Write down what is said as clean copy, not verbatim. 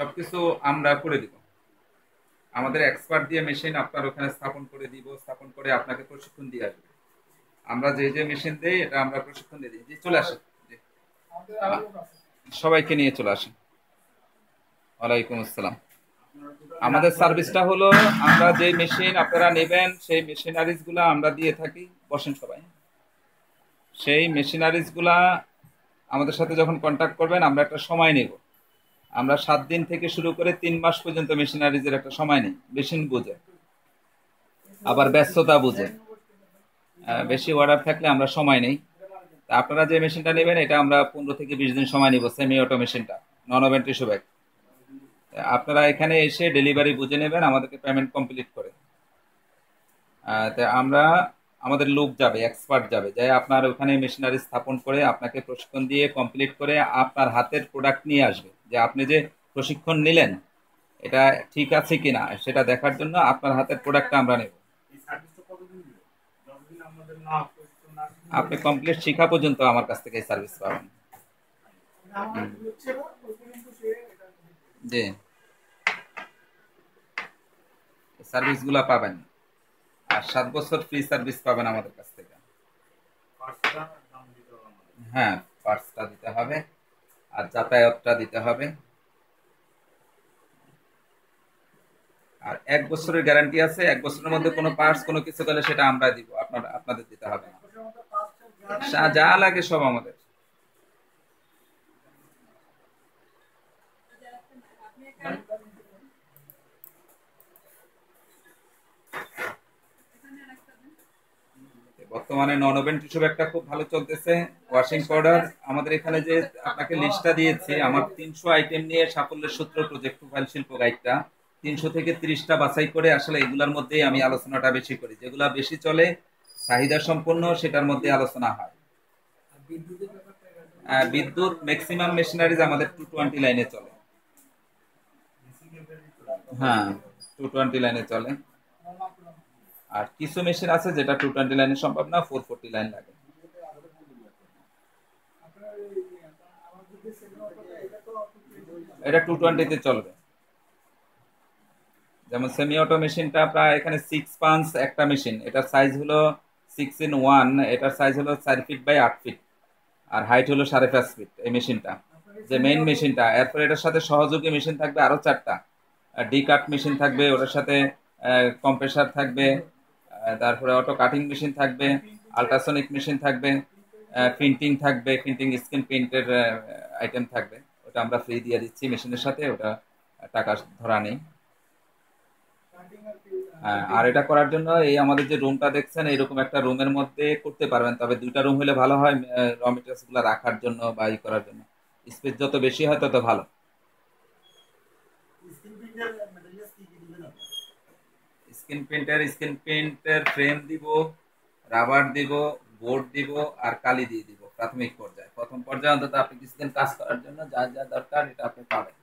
সবকিছু আমরা করে দিব। আমাদের এক্সপার্ট দিয়ে মেশিন আপনার ওখানে স্থাপন করে দিব, স্থাপন করে আপনাকে প্রশিক্ষণ দিয়ে আসবে। আমরা যে যে মেশিন দেই এটা আমরা প্রশিক্ষণ দিয়ে দিই। জি, চলে আসেন। জি। সবাইকে নিয়ে চলে আসেন। ওয়ালাইকুম আসসালাম। আমাদের সার্ভিসটা হলো, আমরা যে মেশিন আপনারা নেবেন সেই মেশিনারিজ গুলা আমরা দিয়ে থাকি। বসেন সবাই। সেই মেশিনারিজ গুলা আমাদের সাথে যখন কন্ট্যাক্ট করবেন আমরা একটা সময় নেব। আমরা 7 দিন থেকে শুরু করে 3 মাস পর্যন্ত মেশিনারিজের একটা সময় নেই, মেশিন বুঝে, আবার ব্যস্ততা বুঝে। বেশি অর্ডার থাকলে আমরা সময় নেই। তা আপনারা যে মেশিনটা নেবেন এটা আমরা 15 থেকে 20 দিন সময় নিব, সেমি অটো মেশিনটা, নন ওভেন টিস্যু ব্যাগ। আপনারা এখানে এসে ডেলিভারি বুঝে নেবেন আমাদেরকে পেমেন্ট কমপ্লিট করে। তা আমরা, আমাদের লোক যাবে, এক্সপার্ট যাবে, যাই আপনার ওখানে মেশিনারি স্থাপন করে আপনাকে প্রশিক্ষণ দিয়ে কমপ্লিট করে আপনার হাতের প্রোডাক্ট নিয়ে আসবে, যে আপনি যে প্রশিক্ষণ নিলেন এটা ঠিক আছে কিনা সেটা দেখার জন্য আপনার হাতের প্রোডাক্টটা আমরা নেব। আপনি কমপ্লিট শিখা পর্যন্ত আমার কাছ থেকে সার্ভিস পাবেন। জি, সার্ভিস গুলা পাবেন। আর 7 বছর ফ্রি সার্ভিস পাবেন আমাদের কাছ থেকে। হ্যাঁ, পার্টসটা দিতে হবে আর যাতায়াতটা দিতে হবে। আর 1 বছরের গ্যারান্টি আছে। 1 বছরের মধ্যে কোনো পার্টস কোনো কিছু গেলে সেটা আমরা দিব, আপনাদের দিতে হবে না। যা লাগে সব আমাদের। বর্তমানে নন ওভেন টিস্যু ব্যাগটা খুব ভালো চলতেছে। ওয়াশিং পাউডার আমাদের এখানে যে আপনাকে লিস্টটা দিয়েছি, আমার 300 আইটেম নিয়ে সাফল্যের সূত্র প্রজেক্ট মোবাইল শিল্প গাইডটা 300 থেকে 30টা বাছাই করে আসলে এগুলোর মধ্যেই আমি আলোচনাটা বেশি করি, যেগুলা বেশি চলে, চাহিদা সম্পন্ন, সেটার মধ্যে আলোচনা হয়। বিদ্যুৎ ম্যাক্সিমাম মেশিনারিজ আমাদের 220 লাইনে চলে। হ্যাঁ, 220 লাইনে চলে। আর কিছু মেশিন আছে যেটা 220 লাইনে সম্ভব না, 440 লাইন লাগে। এটা 220 তে চলবে। যেমন সেমি অটো মেশিনটা প্রায় এখানে 6 পাঞ্চ একটা মেশিন, এটার সাইজ হলো 6 in 1, এটার সাইজ হলো 4 ফিট বাই 8 ফিট, আর হাইট হলো 5.5 ফিট এই মেশিনটা, যে মেইন মেশিনটা। এরপর এটার সাথে সহযোগী মেশিন থাকবে আরো 4টা। ডি কাট মেশিন থাকবে, ওটার সাথে কম্প্রেসার থাকবে, তারপরে অটো কাটিং মেশিন থাকবে, আল্ট্রাসনিক মেশিন থাকবে, প্রিন্টিং থাকবে, প্রিন্টিং স্ক্রিন প্রিন্টের আইটেম থাকবে। ওটা আমরা ফ্রি দিয়ে দিচ্ছি মেশিনের সাথে, ওটা টাকা ধরা নেই। আর এটা করার জন্য এই আমাদের যে রুমটা দেখছেন, এরকম একটা রুমের মধ্যে করতে পারবেন, তবে 2টা রুম হলে ভালো হয় র মেটেরিয়ালস গুলো রাখার জন্য বা ই করার জন্য। স্পেস যত বেশি হয় তত ভালো। স্ক্রিন প্রিন্টের ফ্রেম দিব, রাবার দিব, বোর্ড দিব, আর কালি দিয়ে দিব প্রাথমিক পর্যায়ে। প্রথম পর্যায়ে অন্তত আপনি কিছুদিন কাজ করার জন্য যা যা দরকার এটা আপনি পাবেন।